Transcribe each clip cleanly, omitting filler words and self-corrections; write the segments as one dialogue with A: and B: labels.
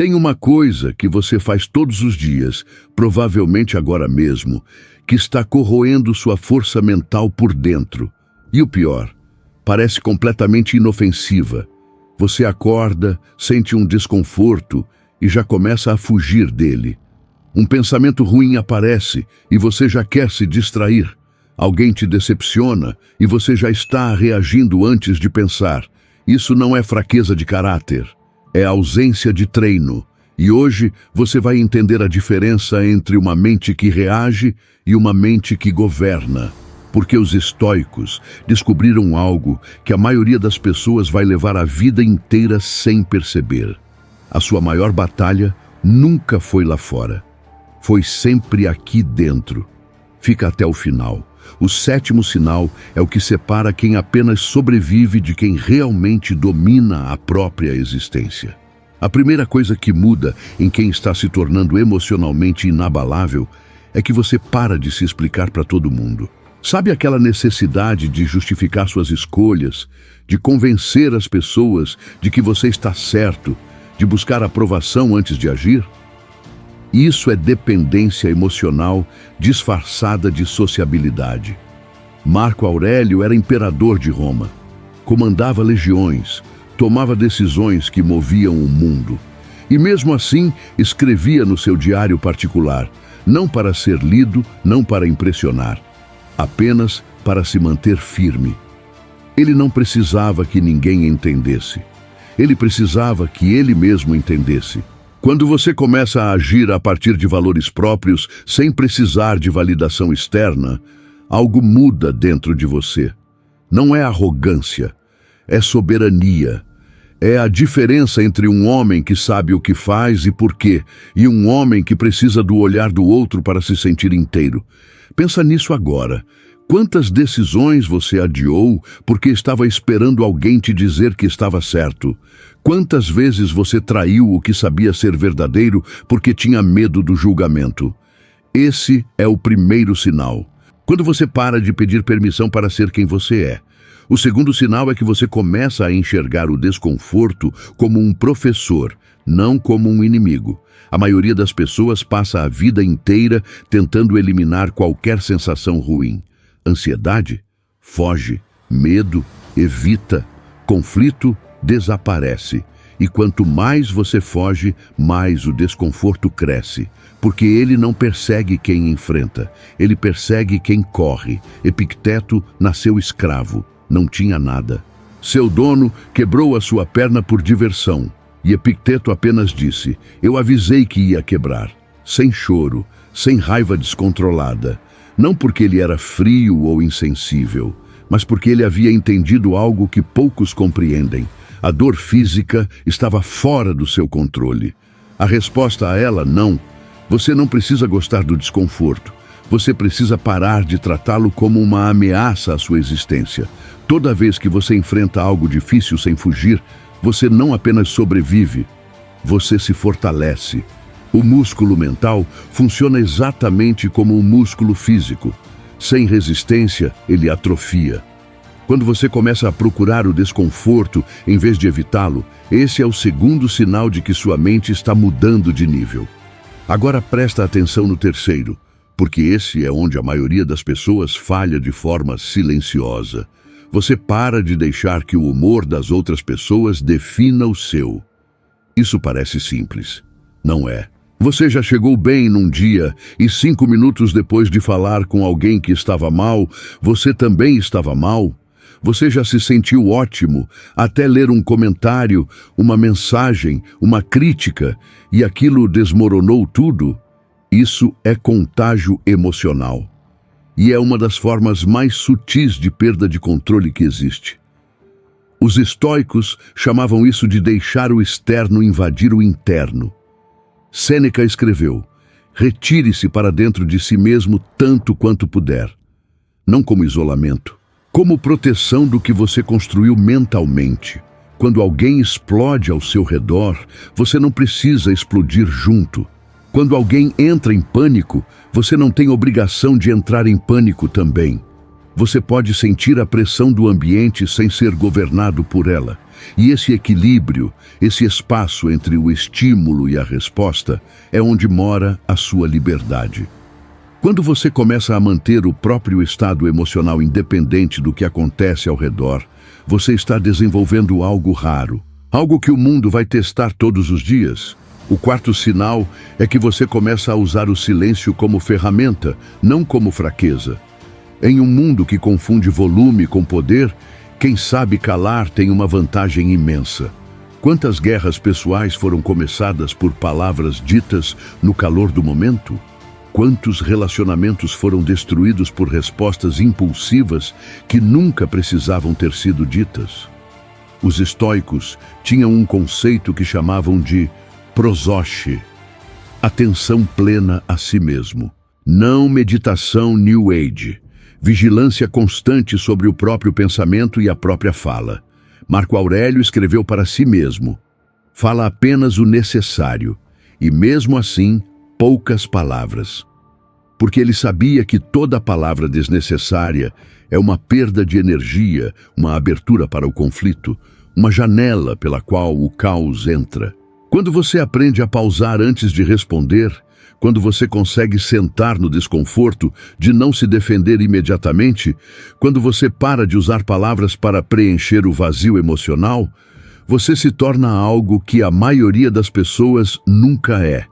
A: Tem uma coisa que você faz todos os dias, provavelmente agora mesmo, que está corroendo sua força mental por dentro. E o pior, parece completamente inofensiva. Você acorda, sente um desconforto e já começa a fugir dele. Um pensamento ruim aparece e você já quer se distrair. Alguém te decepciona e você já está reagindo antes de pensar. Isso não é fraqueza de caráter, é ausência de treino. E hoje você vai entender a diferença entre uma mente que reage e uma mente que governa. Porque os estoicos descobriram algo que a maioria das pessoas vai levar a vida inteira sem perceber. A sua maior batalha nunca foi lá fora. Foi sempre aqui dentro. Fica até o final. O sétimo sinal é o que separa quem apenas sobrevive de quem realmente domina a própria existência. A primeira coisa que muda em quem está se tornando emocionalmente inabalável é que você para de se explicar para todo mundo. Sabe aquela necessidade de justificar suas escolhas, de convencer as pessoas de que você está certo, de buscar aprovação antes de agir? Isso é dependência emocional disfarçada de sociabilidade. Marco Aurélio era imperador de Roma, comandava legiões, tomava decisões que moviam o mundo. E mesmo assim, escrevia no seu diário particular, não para ser lido, não para impressionar, apenas para se manter firme. Ele não precisava que ninguém entendesse. Ele precisava que ele mesmo entendesse. Quando você começa a agir a partir de valores próprios, sem precisar de validação externa, algo muda dentro de você. Não é arrogância, é soberania. É a diferença entre um homem que sabe o que faz e por quê, e um homem que precisa do olhar do outro para se sentir inteiro. Pensa nisso agora. Quantas decisões você adiou porque estava esperando alguém te dizer que estava certo? Quantas vezes você traiu o que sabia ser verdadeiro porque tinha medo do julgamento? Esse é o primeiro sinal. Quando você para de pedir permissão para ser quem você é. O segundo sinal é que você começa a enxergar o desconforto como um professor, não como um inimigo. A maioria das pessoas passa a vida inteira tentando eliminar qualquer sensação ruim. Ansiedade? Foge. Medo? Evita. Conflito? Desaparece. E quanto mais você foge, mais o desconforto cresce. Porque ele não persegue quem enfrenta, ele persegue quem corre. Epicteto nasceu escravo, não tinha nada. Seu dono quebrou a sua perna por diversão. E Epicteto apenas disse, eu avisei que ia quebrar. Sem choro, sem raiva descontrolada. Não porque ele era frio ou insensível, mas porque ele havia entendido algo que poucos compreendem. A dor física estava fora do seu controle. A resposta a ela, não. Você não precisa gostar do desconforto. Você precisa parar de tratá-lo como uma ameaça à sua existência. Toda vez que você enfrenta algo difícil sem fugir, você não apenas sobrevive, você se fortalece. O músculo mental funciona exatamente como o músculo físico. Sem resistência, ele atrofia. Quando você começa a procurar o desconforto em vez de evitá-lo, esse é o segundo sinal de que sua mente está mudando de nível. Agora presta atenção no terceiro, porque esse é onde a maioria das pessoas falha de forma silenciosa. Você para de deixar que o humor das outras pessoas defina o seu. Isso parece simples. Não é. Você já chegou bem num dia e 5 minutos depois de falar com alguém que estava mal, você também estava mal? Você já se sentiu ótimo até ler um comentário, uma mensagem, uma crítica e aquilo desmoronou tudo? Isso é contágio emocional. E é uma das formas mais sutis de perda de controle que existe. Os estoicos chamavam isso de deixar o externo invadir o interno. Sêneca escreveu, retire-se para dentro de si mesmo tanto quanto puder. Não como isolamento, como proteção do que você construiu mentalmente. Quando alguém explode ao seu redor, você não precisa explodir junto. Quando alguém entra em pânico, você não tem obrigação de entrar em pânico também. Você pode sentir a pressão do ambiente sem ser governado por ela. E esse equilíbrio, esse espaço entre o estímulo e a resposta, é onde mora a sua liberdade. Quando você começa a manter o próprio estado emocional independente do que acontece ao redor, você está desenvolvendo algo raro, algo que o mundo vai testar todos os dias. O quarto sinal é que você começa a usar o silêncio como ferramenta, não como fraqueza. Em um mundo que confunde volume com poder, quem sabe calar tem uma vantagem imensa. Quantas guerras pessoais foram começadas por palavras ditas no calor do momento? Quantos relacionamentos foram destruídos por respostas impulsivas que nunca precisavam ter sido ditas? Os estoicos tinham um conceito que chamavam de prosoche, atenção plena a si mesmo. Não meditação New Age. Vigilância constante sobre o próprio pensamento e a própria fala. Marco Aurélio escreveu para si mesmo: fala apenas o necessário, e mesmo assim, poucas palavras. Porque ele sabia que toda palavra desnecessária é uma perda de energia, uma abertura para o conflito, uma janela pela qual o caos entra. Quando você aprende a pausar antes de responder, quando você consegue sentar no desconforto de não se defender imediatamente, quando você para de usar palavras para preencher o vazio emocional, você se torna algo que a maioria das pessoas nunca é: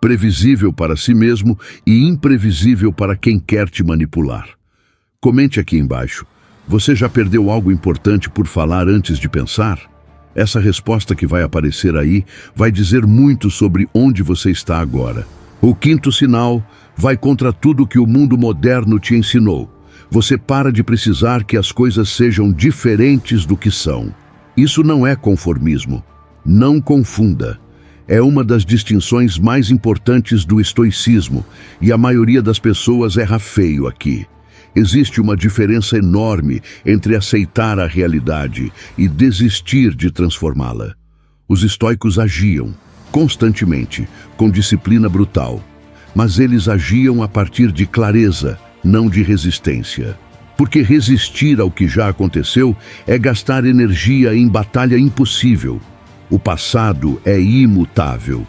A: previsível para si mesmo e imprevisível para quem quer te manipular. Comente aqui embaixo: você já perdeu algo importante por falar antes de pensar? Essa resposta que vai aparecer aí vai dizer muito sobre onde você está agora. O quinto sinal vai contra tudo que o mundo moderno te ensinou. Você para de precisar que as coisas sejam diferentes do que são. Isso não é conformismo. Não confunda. É uma das distinções mais importantes do estoicismo, e a maioria das pessoas erra feio aqui. Existe uma diferença enorme entre aceitar a realidade e desistir de transformá-la. Os estoicos agiam constantemente, com disciplina brutal, mas eles agiam a partir de clareza, não de resistência. Porque resistir ao que já aconteceu é gastar energia em batalha impossível. O passado é imutável.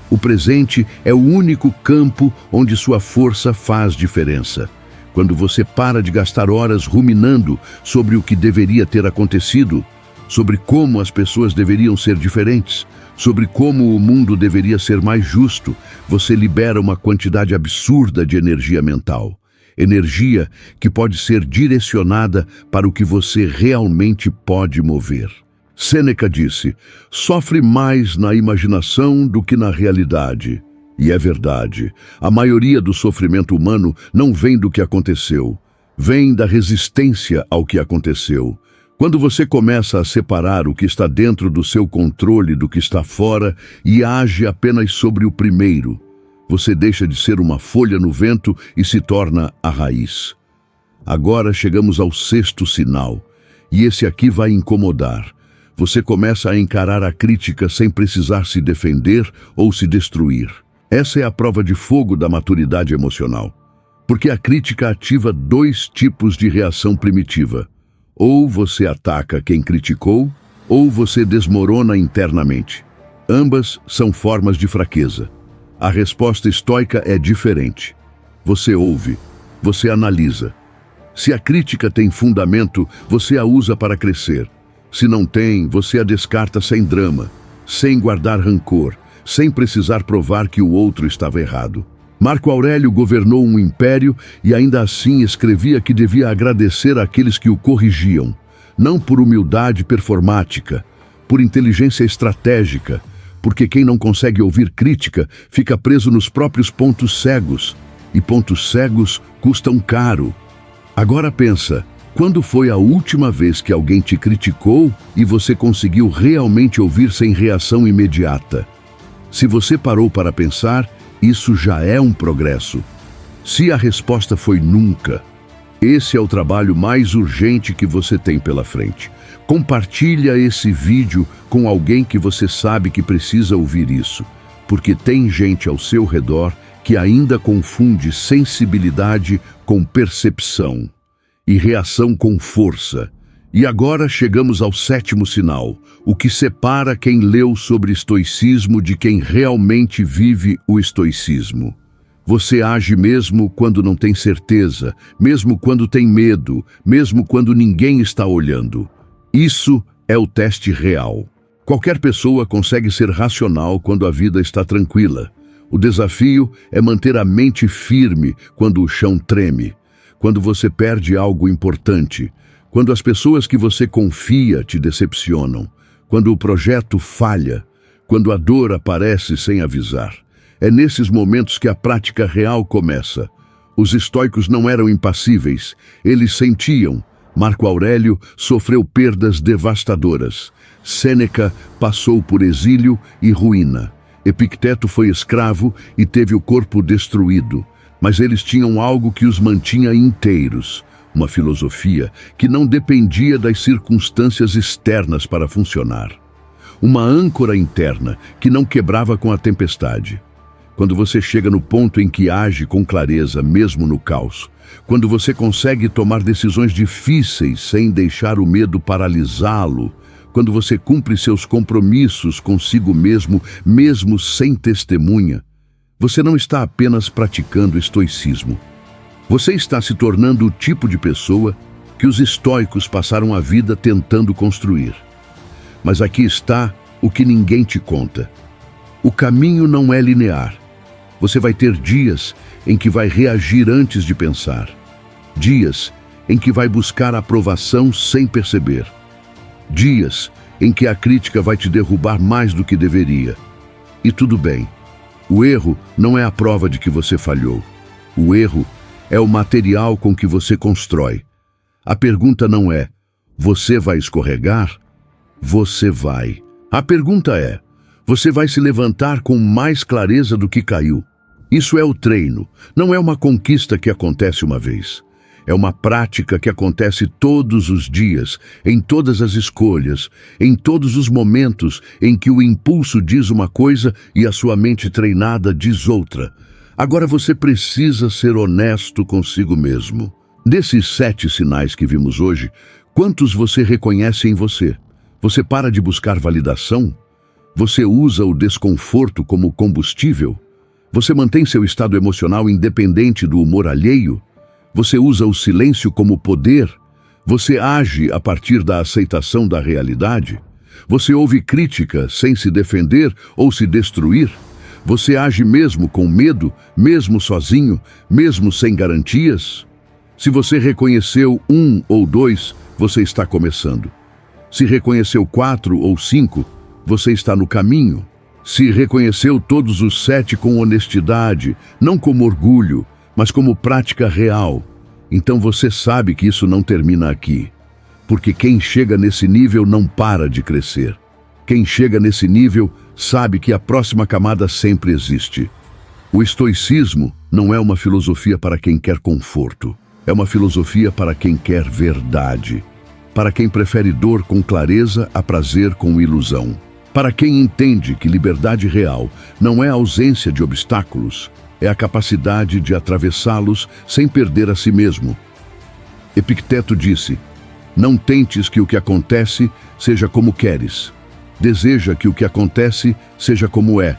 A: O presente é o único campo onde sua força faz diferença. Quando você para de gastar horas ruminando sobre o que deveria ter acontecido, sobre como as pessoas deveriam ser diferentes, sobre como o mundo deveria ser mais justo, você libera uma quantidade absurda de energia mental. Energia que pode ser direcionada para o que você realmente pode mover. Sêneca disse: sofre mais na imaginação do que na realidade. E é verdade, a maioria do sofrimento humano não vem do que aconteceu, vem da resistência ao que aconteceu. Quando você começa a separar o que está dentro do seu controle do que está fora e age apenas sobre o primeiro, você deixa de ser uma folha no vento e se torna a raiz. Agora chegamos ao sexto sinal, e esse aqui vai incomodar. Você começa a encarar a crítica sem precisar se defender ou se destruir. Essa é a prova de fogo da maturidade emocional. Porque a crítica ativa dois tipos de reação primitiva. Ou você ataca quem criticou, ou você desmorona internamente. Ambas são formas de fraqueza. A resposta estoica é diferente. Você ouve, você analisa. Se a crítica tem fundamento, você a usa para crescer. Se não tem, você a descarta sem drama, sem guardar rancor, sem precisar provar que o outro estava errado. Marco Aurélio governou um império e ainda assim escrevia que devia agradecer àqueles que o corrigiam, não por humildade performática, por inteligência estratégica, porque quem não consegue ouvir crítica fica preso nos próprios pontos cegos, e pontos cegos custam caro. Agora pensa, quando foi a última vez que alguém te criticou e você conseguiu realmente ouvir sem reação imediata? Se você parou para pensar, isso já é um progresso. Se a resposta foi nunca, esse é o trabalho mais urgente que você tem pela frente. Compartilha esse vídeo com alguém que você sabe que precisa ouvir isso, porque tem gente ao seu redor que ainda confunde sensibilidade com percepção. e reação com força. E agora chegamos ao sétimo sinal, o que separa quem leu sobre estoicismo de quem realmente vive o estoicismo. Você age mesmo quando não tem certeza, mesmo quando tem medo, mesmo quando ninguém está olhando. Isso é o teste real. Qualquer pessoa consegue ser racional quando a vida está tranquila. O desafio é manter a mente firme quando o chão treme, quando você perde algo importante, quando as pessoas que você confia te decepcionam, quando o projeto falha, quando a dor aparece sem avisar. É nesses momentos que a prática real começa. Os estoicos não eram impassíveis, eles sentiam. Marco Aurélio sofreu perdas devastadoras. Sêneca passou por exílio e ruína. Epicteto foi escravo e teve o corpo destruído. Mas eles tinham algo que os mantinha inteiros. Uma filosofia que não dependia das circunstâncias externas para funcionar. Uma âncora interna que não quebrava com a tempestade. Quando você chega no ponto em que age com clareza, mesmo no caos, quando você consegue tomar decisões difíceis sem deixar o medo paralisá-lo, quando você cumpre seus compromissos consigo mesmo, mesmo sem testemunha, você não está apenas praticando estoicismo. Você está se tornando o tipo de pessoa que os estoicos passaram a vida tentando construir. Mas aqui está o que ninguém te conta. O caminho não é linear. Você vai ter dias em que vai reagir antes de pensar. Dias em que vai buscar aprovação sem perceber. Dias em que a crítica vai te derrubar mais do que deveria. E tudo bem. O erro não é a prova de que você falhou. O erro é o material com que você constrói. A pergunta não é: você vai escorregar? Você vai. A pergunta é: você vai se levantar com mais clareza do que caiu? Isso é o treino, não é uma conquista que acontece uma vez. É uma prática que acontece todos os dias, em todas as escolhas, em todos os momentos em que o impulso diz uma coisa e a sua mente treinada diz outra. Agora você precisa ser honesto consigo mesmo. Desses 7 sinais que vimos hoje, quantos você reconhece em você? Você para de buscar validação? Você usa o desconforto como combustível? Você mantém seu estado emocional independente do humor alheio? Você usa o silêncio como poder? Você age a partir da aceitação da realidade? Você ouve crítica sem se defender ou se destruir? Você age mesmo com medo, mesmo sozinho, mesmo sem garantias? Se você reconheceu 1 ou 2, você está começando. Se reconheceu 4 ou 5, você está no caminho. Se reconheceu todos os 7 com honestidade, não como orgulho, mas como prática real, então você sabe que isso não termina aqui. Porque quem chega nesse nível não para de crescer. Quem chega nesse nível sabe que a próxima camada sempre existe. O estoicismo não é uma filosofia para quem quer conforto. É uma filosofia para quem quer verdade. Para quem prefere dor com clareza a prazer com ilusão. Para quem entende que liberdade real não é a ausência de obstáculos, é a capacidade de atravessá-los sem perder a si mesmo. Epicteto disse: não tentes que o que acontece seja como queres. Deseja que o que acontece seja como é,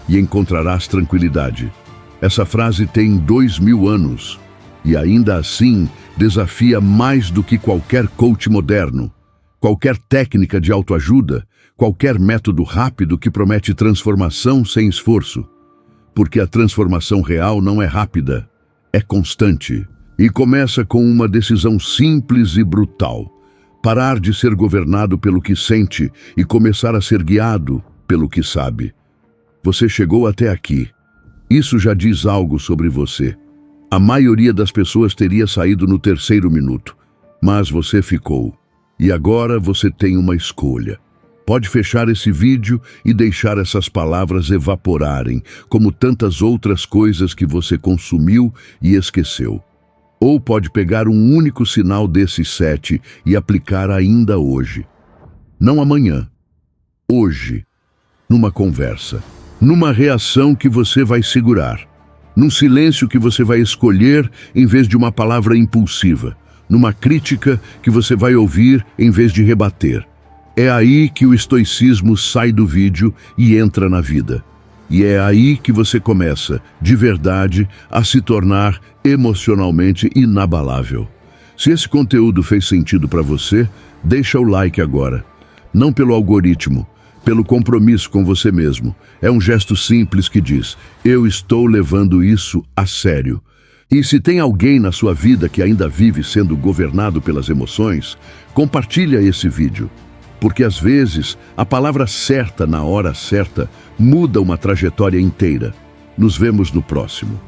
A: e encontrarás tranquilidade. Essa frase tem 2000 anos, e ainda assim desafia mais do que qualquer coach moderno, qualquer técnica de autoajuda, qualquer método rápido que promete transformação sem esforço. Porque a transformação real não é rápida, é constante. E começa com uma decisão simples e brutal. Parar de ser governado pelo que sente e começar a ser guiado pelo que sabe. Você chegou até aqui. Isso já diz algo sobre você. A maioria das pessoas teria saído no 3º minuto, mas você ficou. E agora você tem uma escolha. Pode fechar esse vídeo e deixar essas palavras evaporarem, como tantas outras coisas que você consumiu e esqueceu. Ou pode pegar um único sinal desses 7 e aplicar ainda hoje. Não amanhã. Hoje. Numa conversa. Numa reação que você vai segurar. Num silêncio que você vai escolher em vez de uma palavra impulsiva. numa crítica que você vai ouvir em vez de rebater. É aí que o estoicismo sai do vídeo e entra na vida. E é aí que você começa, de verdade, a se tornar emocionalmente inabalável. Se esse conteúdo fez sentido para você, deixa o like agora. Não pelo algoritmo, pelo compromisso com você mesmo. É um gesto simples que diz: eu estou levando isso a sério. E se tem alguém na sua vida que ainda vive sendo governado pelas emoções, compartilha esse vídeo. Porque às vezes a palavra certa na hora certa muda uma trajetória inteira. Nos vemos no próximo.